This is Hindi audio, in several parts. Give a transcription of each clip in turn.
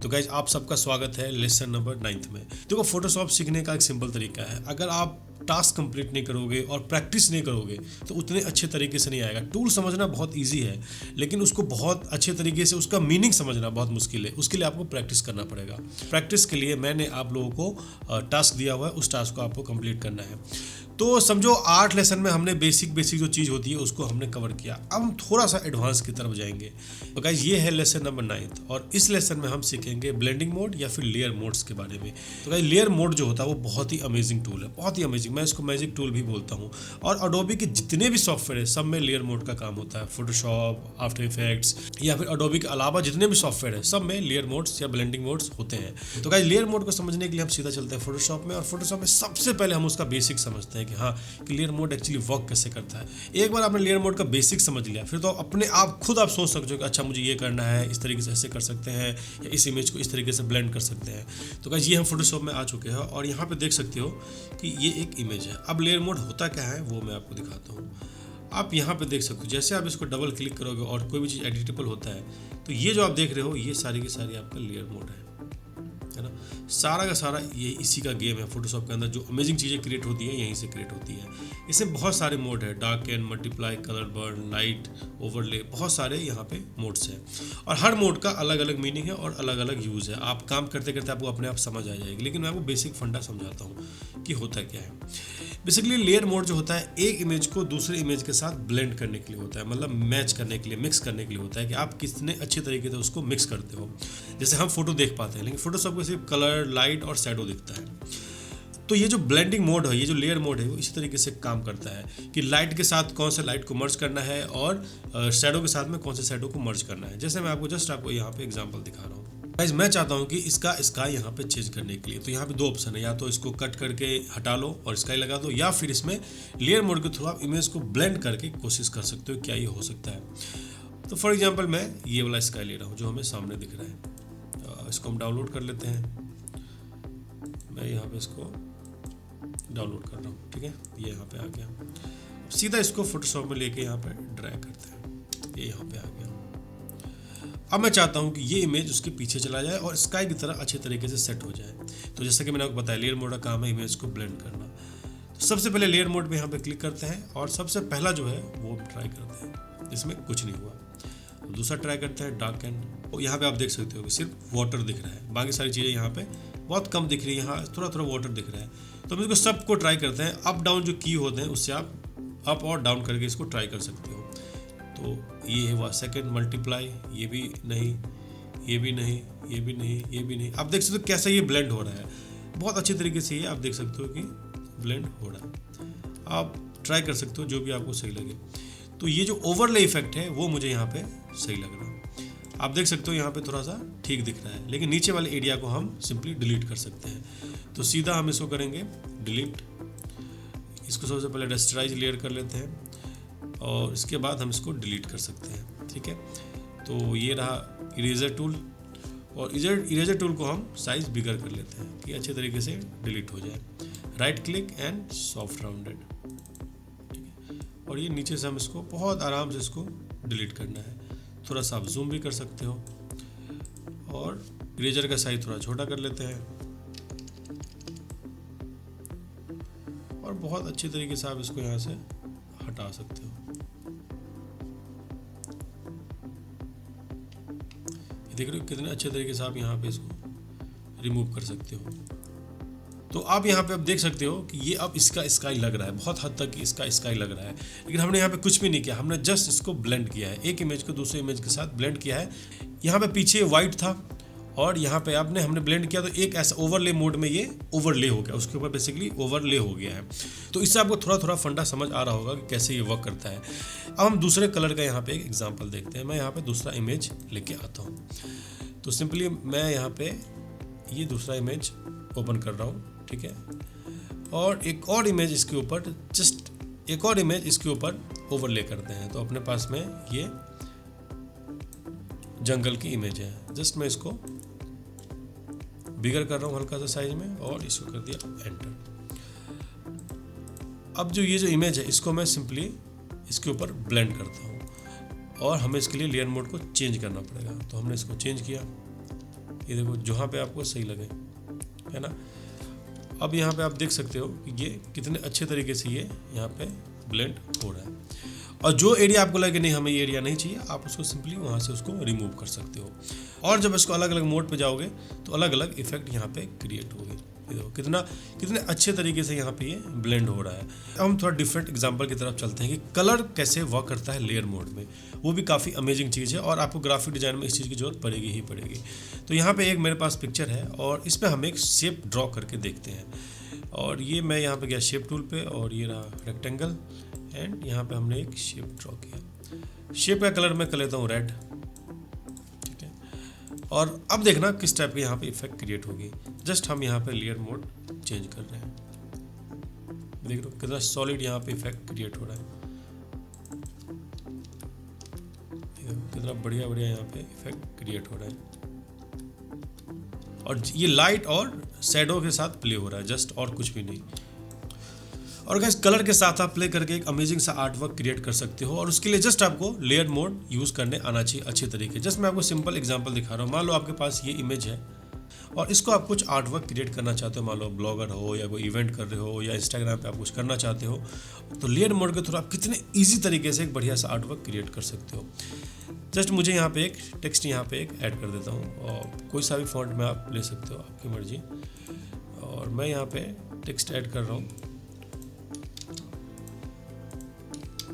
तो गाइज आप सबका स्वागत है लेसन नंबर 9 में। देखो फोटोशॉप सीखने का एक सिंपल तरीका है। अगर आप टास्क कंप्लीट नहीं करोगे और प्रैक्टिस नहीं करोगे तो उतने अच्छे तरीके से नहीं आएगा। टूल समझना बहुत इजी है, लेकिन उसको बहुत अच्छे तरीके से उसका मीनिंग समझना बहुत मुश्किल है। उसके लिए आपको प्रैक्टिस करना पड़ेगा। प्रैक्टिस के लिए मैंने आप लोगों को टास्क दिया हुआ है, उस टास्क को आपको कंप्लीट करना है। तो समझो 8 लेसन में हमने बेसिक जो चीज़ होती है उसको हमने कवर किया। अब हम थोड़ा सा एडवांस की तरफ जाएंगे। तो गाइस ये है लेसन नंबर 9 और इस लेसन में हम सीखेंगे ब्लेंडिंग मोड या फिर लेयर मोड्स के बारे में। तो गाइस लेयर मोड जो होता है वो बहुत ही अमेजिंग टूल है, बहुत ही अमेजिंग। मैं इसको मैजिक टूल भी बोलता हूँ। और अडोबी के जितने भी सॉफ्टवेयर है सब में लेयर मोड का काम होता है। फोटोशॉप, आफ्टर इफेक्ट्स या फिर अडोबी के अलावा जितने भी सॉफ्टवेयर है सब में लेयर मोड्स या ब्लेंडिंग मोड्स होते हैं। तो गाइस लेयर मोड को समझने के लिए हम सीधा चलते हैं फोटोशॉप में। और फोटोशॉप में सबसे पहले हम उसका बेसिक समझते हैं कि हाँ लेयर मोड एक्चुअली वर्क कैसे करता है। एक बार आपने लेयर मोड का बेसिक समझ लिया फिर तो अपने आप खुद आप सोच सकते हो कि अच्छा मुझे ये करना है, इस तरीके से ऐसे कर सकते हैं या इस इमेज को इस तरीके से ब्लेंड कर सकते हैं। तो गाइस ये हम फोटोशॉप में आ चुके हैं और यहाँ पे देख सकते हो कि ये एक इमेज है। अब लेयर मोड होता क्या है वो मैं आपको दिखाता हूँ। आप यहाँ पे देख सकते हो जैसे आप इसको डबल क्लिक करोगे और कोई भी चीज़ एडिटेबल होता है तो ये जो आप देख रहे हो ये सारी की सारी आपका लेयर मोड है ना। सारा का सारा ये इसी का गेम है। फोटोशॉप के अंदर जो अमेजिंग चीज़ें क्रिएट होती हैं यहीं से क्रिएट होती है। इसमें बहुत सारे मोड है, dark and, multiply, colour burn, light, overlay, बहुत सारे यहाँ पे मोड्स हैं और हर मोड का अलग अलग मीनिंग है और अलग अलग यूज़ है। आप काम करते करते आपको अपने आप समझ आ जाएगी, लेकिन मैं आपको बेसिक फंडा समझाता हूँ कि होता क्या है। बेसिकली लेयर मोड जो होता है एक इमेज को दूसरे इमेज के साथ ब्लेंड करने के लिए होता है, मतलब मैच करने के लिए, मिक्स करने के लिए होता है कि आप कितने अच्छे तरीके से उसको मिक्स करते हो। जैसे हम फोटो देख पाते हैं लेकिन फोटोशॉप को सिर्फ कलर, लाइट और शैडो दिखता है। तो ये जो ब्लेंडिंग मोड है, ये जो लेयर मोड है वो इसी तरीके से काम करता है कि लाइट के साथ कौन से लाइट को मर्ज करना है और शैडो के साथ में कौन से शैडो को मर्ज करना है। जैसे मैं आपको यहाँ पे एग्जांपल दिखा रहा हूँ। गाइस मैं चाहता हूँ कि इसका स्काई यहाँ पे चेंज करने के लिए तो यहाँ पे दो ऑप्शन है, या तो इसको कट करके हटा लो और स्काई लगा दो, या फिर इसमें लेयर मोड के थ्रू आप इमेज को ब्लेंड करके कोशिश कर सकते हो क्या ये हो सकता है। तो फॉर एग्जाम्पल मैं ये वाला स्काई ले रहा हूँ जो हमें सामने दिख रहा है। इसको हम डाउनलोड कर लेते हैं। मैं यहाँ पे इसको डाउनलोड कर रहा हूँ, ठीक है। ये यहाँ पे आ गया। सीधा इसको फोटोशॉप में लेके यहाँ पे ड्रैग करते हैं, ये यहाँ पे आ गया। अब मैं चाहता हूँ कि ये इमेज उसके पीछे चला जाए और स्काई की तरह अच्छे तरीके से सेट हो जाए। तो जैसा कि मैंने आपको बताया लेयर मोड का काम है इमेज को ब्लेंड करना। तो सबसे पहले लेयर मोड पे यहाँ पे क्लिक करते हैं और सबसे पहला जो है वो ट्राई करते हैं। इसमें कुछ नहीं हुआ। दूसरा ट्राई करते हैं डार्क एंड। और यहाँ पे आप देख सकते हो कि सिर्फ वाटर दिख रहा है, बाकी सारी चीज़ें यहाँ पे बहुत कम दिख रही है। यहाँ थोड़ा थोड़ा वाटर दिख रहा है। तो हम इसको सबको ट्राई करते हैं। अप डाउन जो की होते हैं उससे आप अप और डाउन करके इसको ट्राई कर सकते हो। तो ये है वह सेकेंड, मल्टीप्लाई, ये भी नहीं, ये भी नहीं, ये भी नहीं, ये भी नहीं। आप देख सकते हो कैसा ये ब्लेंड हो रहा है। बहुत अच्छे तरीके से ये आप देख सकते हो कि ब्लेंड हो रहा है। आप ट्राई कर सकते हो जो भी आपको सही लगे। तो ये जो ओवरले इफेक्ट है वो मुझे यहाँ पे सही लग रहा है। आप देख सकते हो यहाँ पे थोड़ा सा ठीक दिख रहा है, लेकिन नीचे वाले एरिया को हम सिंपली डिलीट कर सकते हैं। तो सीधा हम इसको करेंगे डिलीट। इसको सबसे पहले रेस्टराइज लेयर कर लेते हैं और इसके बाद हम इसको डिलीट कर सकते हैं, ठीक है। तो ये रहा इरेजर टूल और इरेजर टूल को हम साइज बिगर कर लेते हैं कि अच्छे तरीके से डिलीट हो जाए। Right click and soft rounded, ठीक है। और ये नीचे से हम इसको बहुत आराम से इसको डिलीट करना है। थोड़ा सा आप जूम भी कर सकते हो और इरेजर का साइज थोड़ा छोटा कर लेते हैं और बहुत अच्छी तरीके से आप इसको यहाँ से हटा सकते हो। देख रहे हो कितने अच्छे तरीके से आप यहाँ पे इसको रिमूव कर सकते हो। तो आप यहाँ पे अब देख सकते हो कि ये अब इसका स्काई लग रहा है, बहुत हद तक इसका स्काई लग रहा है, लेकिन हमने यहाँ पे कुछ भी नहीं किया। हमने जस्ट इसको ब्लेंड किया है, एक इमेज को दूसरे इमेज के साथ ब्लेंड किया है। यहाँ पे पीछे वाइट था और यहाँ पे हमने ब्लेंड किया तो एक ऐसा ओवरले मोड में ये ओवरले हो गया, उसके ऊपर बेसिकली ओवरले हो गया है। तो इससे आपको थोड़ा थोड़ा फंडा समझ आ रहा होगा कि कैसे ये वर्क करता है। अब हम दूसरे कलर का यहाँ पे एक एग्जाम्पल देखते हैं। मैं यहाँ पे दूसरा इमेज लेके आता हूँ। तो सिंपली मैं यहाँ पे ये दूसरा इमेज ओपन कर रहा हूँ, ठीक है। और एक और इमेज इसके ऊपर ओवरले करते हैं। तो अपने पास में ये जंगल की इमेज है। जस्ट मैं इसको बिगर कर रहा हूँ हल्का सा साइज में और इसको कर दिया एंटर। अब जो ये जो इमेज है इसको मैं सिंपली इसके ऊपर ब्लेंड करता हूँ और हमें इसके लिए लेयर मोड को चेंज करना पड़ेगा। तो हमने इसको चेंज किया ये देखो जहाँ पे आपको सही लगे, है ना। अब यहाँ पे आप देख सकते हो कि ये कितने अच्छे तरीके से ये यहाँ पे ब्लेंड हो रहा है। और जो एरिया आपको लगे नहीं हमें ये एरिया नहीं चाहिए, आप उसको सिंपली वहाँ से उसको रिमूव कर सकते हो। और जब इसको अलग अलग मोड पे जाओगे तो अलग अलग इफेक्ट यहाँ पे क्रिएट होगी। ये देखो कितने अच्छे तरीके से यहाँ पे ये ब्लेंड हो रहा है। अब हम थोड़ा डिफरेंट एग्जांपल की तरफ चलते हैं कि कलर कैसे वर्क करता है लेयर मोड में। वो भी काफ़ी अमेजिंग चीज़ है और आपको ग्राफिक डिज़ाइन में इस चीज़ की जरूरत पड़ेगी ही पड़ेगी। तो यहाँ पे एक मेरे पास पिक्चर है और इस पर हम एक शेप ड्रॉ करके देखते हैं। और ये मैं यहाँ पे गया शेप टूल पे और ये रहा रेक्टेंगल एंड यहाँ पे हमने एक शेप ड्रॉ किया। शेप का कलर मैं कर लेता हूँ रेड, ठीक है। और अब देखना किस टाइप के यहाँ पे इफेक्ट क्रिएट होगी। जस्ट हम यहाँ पे लेयर मोड चेंज कर रहे हैं, देख लो कितना सॉलिड यहाँ पे इफेक्ट क्रिएट हो रहा है। कितना बढ़िया बढ़िया यहाँ पे इफेक्ट क्रिएट हो रहा है और ये लाइट और शैडो के साथ प्ले हो रहा है जस्ट, और कुछ भी नहीं। और गाइस कलर के साथ आप प्ले करके एक अमेजिंग सा आर्ट वर्क क्रिएट कर सकते हो और उसके लिए जस्ट आपको लेयर मोड यूज़ करने आना चाहिए अच्छे तरीके। जस्ट मैं आपको सिंपल एग्जांपल दिखा रहा हूँ। मान लो आपके पास ये इमेज है और इसको आप कुछ आर्ट वर्क क्रिएट करना चाहते हो, मान लो ब्लॉगर हो या कोई इवेंट कर रहे हो या इंस्टाग्राम पे आप कुछ करना चाहते हो, तो लेयर मोड के थ्रू आप कितने ईजी तरीके से एक बढ़िया सा आर्ट वर्क क्रिएट कर सकते हो। जस्ट मुझे यहाँ पे एक टेक्स्ट यहाँ पे एक ऐड कर देता हूँ और कोई सा भी फॉन्ट में आप ले सकते हो, आपकी मर्जी। और मैं यहाँ पे टेक्स्ट ऐड कर रहा हूँ,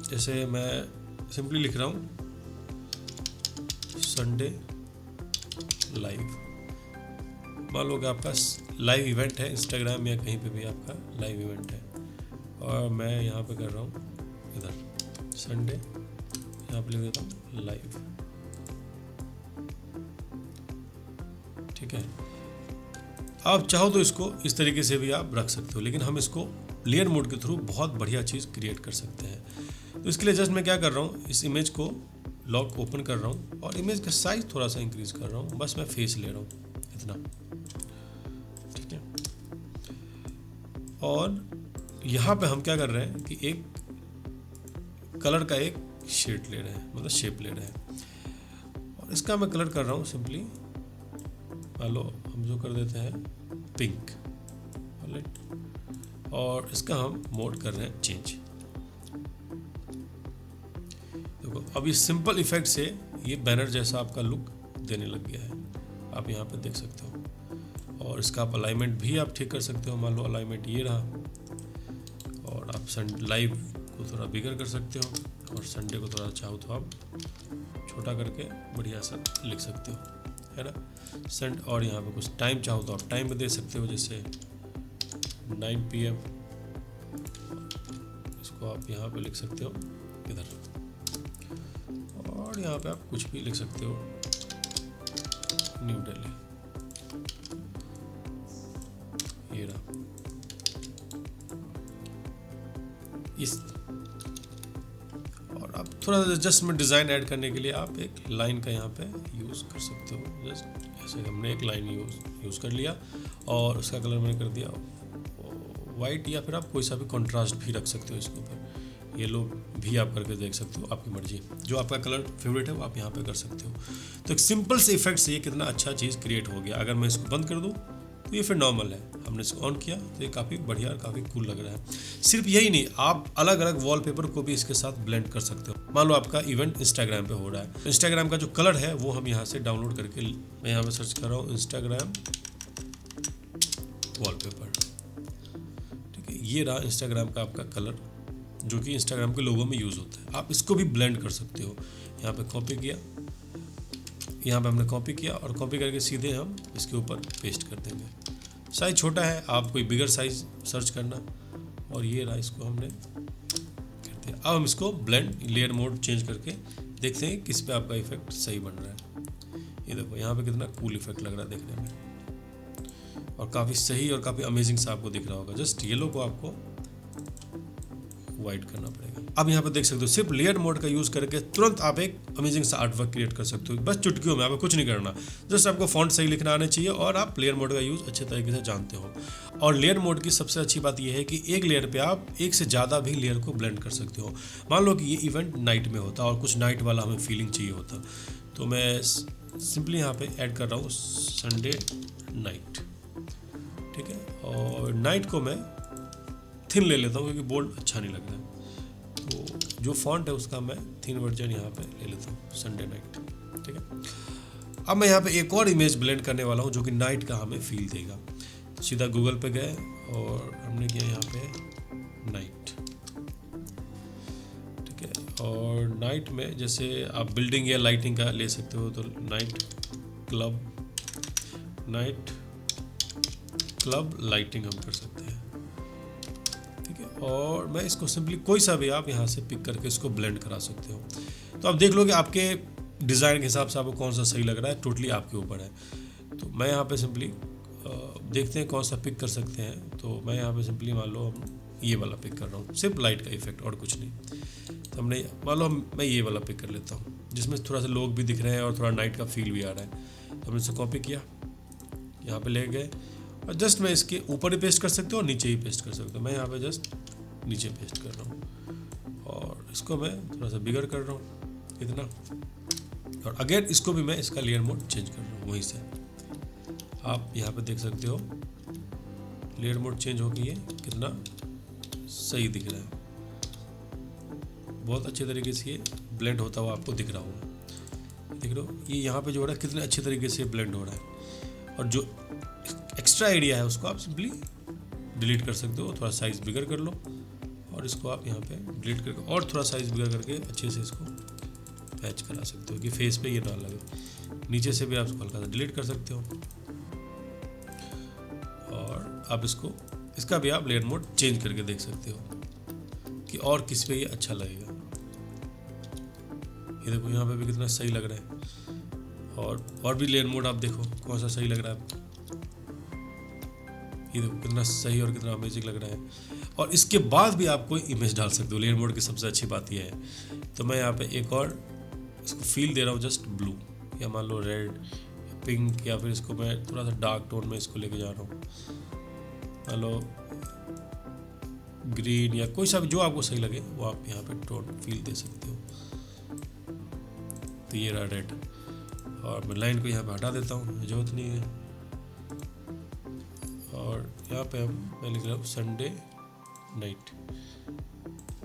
जैसे मैं सिंपली लिख रहा हूँ संडे लाइव। मान लो कि आपका लाइव इवेंट है इंस्टाग्राम या कहीं पे भी आपका लाइव इवेंट है और मैं यहाँ पे कर रहा हूँ इधर संडे, यहाँ पे लिख देता हूँ लाइव, ठीक है। आप चाहो तो इसको इस तरीके से भी आप रख सकते हो, लेकिन हम इसको लेयर मोड के थ्रू बहुत बढ़िया चीज़ क्रिएट कर सकते हैं। तो इसके लिए जस्ट मैं क्या कर रहा हूँ, इस इमेज को लॉक ओपन कर रहा हूँ और इमेज का साइज थोड़ा सा इंक्रीज कर रहा हूँ, बस मैं फेस ले रहा हूँ इतना, ठीक है। और यहाँ पे हम क्या कर रहे हैं कि एक कलर का एक शेड ले रहे हैं, मतलब शेप ले रहे हैं और इसका मैं कलर कर रहा हूँ सिंपली, मान लो हम जो कर देते हैं पिंक, और इसका हम मोड कर रहे हैं चेंज। देखो अब ये सिंपल इफेक्ट से ये बैनर जैसा आपका लुक देने लग गया है, आप यहाँ पे देख सकते हो। और इसका आप अलाइनमेंट भी आप ठीक कर सकते हो, मान लो अलाइनमेंट ये रहा और आप लाइव को थोड़ा बिगर कर सकते हो और संडे को थोड़ा चाहो तो आप छोटा करके बढ़िया सा लिख सकते हो, है ना। सेंड और यहाँ पे कुछ टाइम चाहो तो आप टाइम में दे सकते हो, जैसे 9 PM, इसको आप यहाँ पे लिख सकते हो इधर, और यहाँ पे आप कुछ भी लिख सकते हो, न्यू दिल्ली, ये रहा इस। और आप थोड़ा जस्ट में डिज़ाइन ऐड करने के लिए आप एक लाइन का यहाँ पे यूज़ कर सकते हो। जस्ट ऐसे हमने एक लाइन यूज़ कर लिया और उसका कलर मैंने कर दिया वाइट, या फिर आप कोई सा भी कंट्रास्ट भी रख सकते हो इसके ऊपर, येलो भी आप करके देख सकते हो, आपकी मर्जी। जो आपका कलर फेवरेट है वो आप यहाँ पे कर सकते हो। तो एक सिंपल से इफेक्ट से ये कितना अच्छा चीज़ क्रिएट हो गया। अगर मैं इसको बंद कर दूँ तो ये फिर नॉर्मल है, हमने इसको ऑन किया तो ये काफ़ी बढ़िया और काफ़ी कूल लग रहा है। सिर्फ यही नहीं, आप अलग अलग वॉलपेपर को भी इसके साथ ब्लेंड कर सकते हो। मान लो आपका इवेंट इंस्टाग्राम पे हो रहा है, इंस्टाग्राम का जो कलर है वो हम यहाँ से डाउनलोड करके, मैं यहाँ पे सर्च कर रहा हूँ इंस्टाग्राम वॉलपेपर, ठीक है। ये रहा इंस्टाग्राम का आपका कलर जो कि इंस्टाग्राम के लोगों में यूज़ होता है। आप इसको भी ब्लेंड कर सकते हो। यहाँ पे कॉपी किया, यहाँ पे हमने कॉपी किया और कॉपी करके सीधे हम इसके ऊपर पेस्ट कर देंगे। साइज छोटा है, आप कोई बिगर साइज सर्च करना, और ये रहा, इसको हमने कर दिया। अब हम इसको ब्लेंड लेयर मोड चेंज करके देखते हैं किस पे आपका इफेक्ट सही बन रहा है। ये देखो यहाँ पे कितना कूल इफेक्ट लग रहा है देखने में और काफ़ी सही और काफ़ी अमेजिंग सा आपको दिख रहा होगा। जस्ट येलो को आपको वाइट करना पड़ेगा। अब यहाँ पे देख सकते हो सिर्फ लेयर मोड का यूज़ करके तुरंत आप एक अमेजिंग सा आर्ट वर्क क्रिएट कर सकते हो, बस चुटकियों में। आपको कुछ नहीं करना, जस्ट आपको फॉन्ट सही लिखना आना चाहिए और आप लेयर मोड का यूज़ अच्छे तरीके से जानते हो। और लेयर मोड की सबसे अच्छी बात यह है कि एक लेयर पे आप एक से ज़्यादा भी लेयर को ब्लेंड कर सकते हो। मान लो कि ये इवेंट नाइट में होता और कुछ नाइट वाला हमें फीलिंग चाहिए होता, तो मैं सिंपली यहाँ पे ऐड कर रहा हूँ संडे नाइट, ठीक है। और नाइट को मैं थिन ले लेता हूँ क्योंकि बोल्ड अच्छा नहीं लगता है। तो जो फॉन्ट है उसका मैं थिन वर्जन यहाँ पे ले लेता हूँ, संडे नाइट, ठीक है। अब मैं यहाँ पे एक और इमेज ब्लेंड करने वाला हूँ जो कि नाइट का हमें फील देगा। तो सीधा गूगल पे गए और हमने किया यहाँ पे नाइट, ठीक है। और नाइट में जैसे आप बिल्डिंग या लाइटिंग का ले सकते हो, तो नाइट क्लब लाइटिंग हम कर सकते हैं, ठीक है। और मैं इसको सिंपली कोई सा भी आप यहाँ से पिक करके इसको ब्लेंड करा सकते हो। तो आप देख लो कि आपके डिज़ाइन के हिसाब से आपको कौन सा सही लग रहा है, टोटली आपके ऊपर है। तो मैं यहाँ पे सिंपली देखते हैं कौन सा पिक कर सकते हैं। तो मैं यहाँ पे सिंपली मान लो हम ये वाला पिक कर रहा हूँ, सिर्फ लाइट का इफेक्ट और कुछ नहीं। तो हमने मान लो मैं ये वाला पिक कर लेता हूँ जिसमें थोड़ा सा लोग भी दिख रहे हैं और थोड़ा नाइट का फील भी आ रहा है। तो हमने इसे कॉपी किया, यहाँ पे ले गए और जस्ट मैं इसके ऊपर ही पेस्ट कर सकते हो और नीचे ही पेस्ट कर सकते हो। मैं यहाँ पे जस्ट नीचे पेस्ट कर रहा हूँ और इसको मैं थोड़ा सा बिगर कर रहा हूँ इतना। और अगेन इसको भी मैं इसका लेयर मोड चेंज कर रहा हूँ, वहीं से आप यहाँ पे देख सकते हो लेयर मोड चेंज हो गई है, कितना सही दिख रहा है। बहुत अच्छे तरीके से ये ब्लेंड होता हुआ आपको दिख रहा होगा, देख लो ये यहाँ पे जो हो रहा है कितने अच्छे तरीके से ब्लेंड हो रहा है। और जो एक्स्ट्रा एरिया है उसको आप सिंपली डिलीट कर सकते हो, थोड़ा साइज़ बिगर कर लो और इसको आप यहाँ पे डिलीट करके और थोड़ा साइज़ बिगर करके अच्छे से इसको पैच करा सकते हो कि फेस पे ये ना लगे। नीचे से भी आप इसको हल्का सा डिलीट कर सकते हो और आप इसका भी आप लेयर मोड चेंज करके देख सकते हो कि और किस पे ये अच्छा लगेगा। ये देखो यहाँ पे भी कितना सही लग रहा है और भी लेयर मोड आप देखो कौन सा सही लग रहा है। ये देखो कितना सही और कितना अमेजिंग लग रहा है। और इसके बाद भी आप कोई इमेज डाल सकते हो। लेयर मोड की सबसे अच्छी बात ये है। तो मैं यहाँ पे एक और इसको फील दे रहा हूँ, जस्ट ब्लू या मान लो रेड, पिंक, या फिर इसको मैं थोड़ा सा डार्क टोन में इसको लेके जा रहा हूँ, मान लो ग्रीन या कोई सा भी जो आपको सही लगे वो आप यहाँ पे टोन फील दे सकते हो। तो ये रहा रेड और मैं लाइन को यहाँ पे हटा देता हूँ, जरूरत नहीं है। और यहाँ पे मैं लिख रहा हूँ संडे नाइट,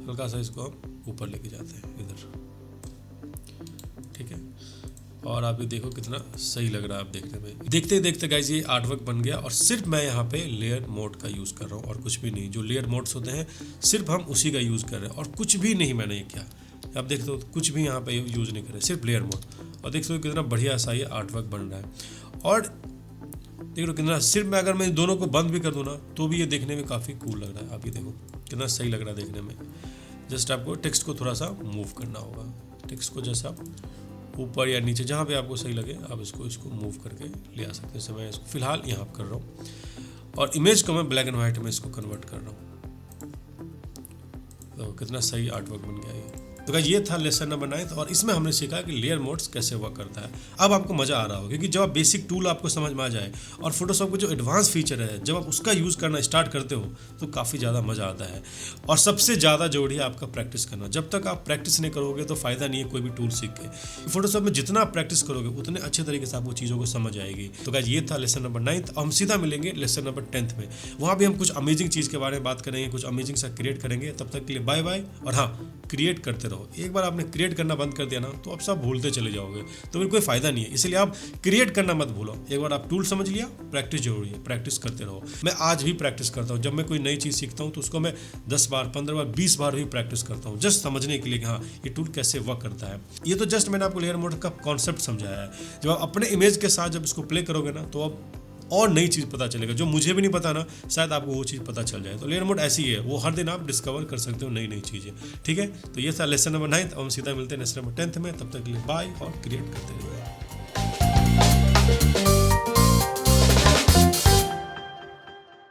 हल्का सा इसको हम ऊपर लेके जाते हैं इधर, ठीक है। और आप ये देखो कितना सही लग रहा है आप देखने में। देखते ही देखते गाइस ये आर्टवर्क बन गया और सिर्फ मैं यहाँ पे लेयर मोड का यूज़ कर रहा हूँ और कुछ भी नहीं। जो लेयर मोड्स होते हैं सिर्फ हम उसी का यूज़ कर रहे हैं और कुछ भी नहीं मैंने ये किया। आप देखते हो कुछ भी यहाँ पे यूज़ नहीं कर रहे, सिर्फ लेयर मोड। और देखते हो कितना बढ़िया सा ये आर्टवर्क बन रहा है। और देख लो कितना, सिर्फ मैं अगर मैं दोनों को बंद भी कर दूँ ना तो भी ये देखने में काफ़ी कूल लग रहा है। आप ये देखो कितना सही लग रहा है देखने में। जस्ट आपको टेक्स्ट को थोड़ा सा मूव करना होगा, टेक्स्ट को जैसा ऊपर या नीचे जहाँ पे आपको सही लगे आप इसको मूव करके ले आ सकते हैं। जैसे मैं इसको फिलहाल यहाँ कर रहा हूँ और इमेज को मैं ब्लैक एंड वाइट में इसको कन्वर्ट कर रहा हूँ। तो कितना सही आर्टवर्क बन गया ये। तो गाइस ये था लेसन नंबर 9 और इसमें हमने सीखा कि लेयर मोड्स कैसे वर्क करता है। अब आपको मज़ा आ रहा होगा क्योंकि जब आप बेसिक टूल आपको समझ में आ जाए और फोटोशॉप का जो एडवांस फीचर है जब आप उसका यूज़ करना स्टार्ट करते हो तो काफ़ी ज़्यादा मज़ा आता है। और सबसे ज़्यादा जरूरी है आपका प्रैक्टिस करना। जब तक आप प्रैक्टिस नहीं करोगे तो फ़ायदा नहीं है कोई भी टूल सीख के। फोटोशॉप में जितना आप प्रैक्टिस करोगे उतने अच्छे तरीके से आपको चीज़ों को समझ आएगी। तो गाइस ये था लेसन नंबर 9। हम सीधा मिलेंगे लेसन नंबर 10 में। वहाँ भी हम कुछ अमेजिंग चीज़ के बारे में बात करेंगे, कुछ अमेजिंग सा क्रिएट करेंगे। तब तक के लिए बाय बाय। और हाँ, क्रिएट करते रहो। एक बार आपने क्रिएट करना बंद कर दिया ना तो आप सब भूलते चले जाओगे, तो फिर कोई फायदा नहीं है। इसलिए आप क्रिएट करना मत भूलो। एक बार आप टूल समझ लिया, प्रैक्टिस जरूरी है, प्रैक्टिस करते रहो। मैं आज भी प्रैक्टिस करता हूँ। जब मैं कोई नई चीज़ सीखता हूँ तो उसको मैं 10 बार, 15 बार, 20 बार भी प्रैक्टिस करता हूँ जस्ट समझने के लिए कि हाँ ये टूल कैसे वर्क करता है। ये तो जस्ट मैंने आपको लेयर मोड का कॉन्सेप्ट समझाया है। जब आप अपने इमेज के साथ जब इसको प्ले करोगे ना तो अब और नई चीज़ पता चलेगा जो मुझे भी नहीं पता ना, शायद आपको वो चीज़ पता चल जाए। तो लेयर मोड ऐसी है, वो हर दिन आप डिस्कवर कर सकते हो नई नई चीज़ें, ठीक है। तो ये था लेसन नंबर 9। हम सीधा मिलते हैं लेसन नंबर 10 में। तब तक के लिए बाय और क्रिएट करते रहिए।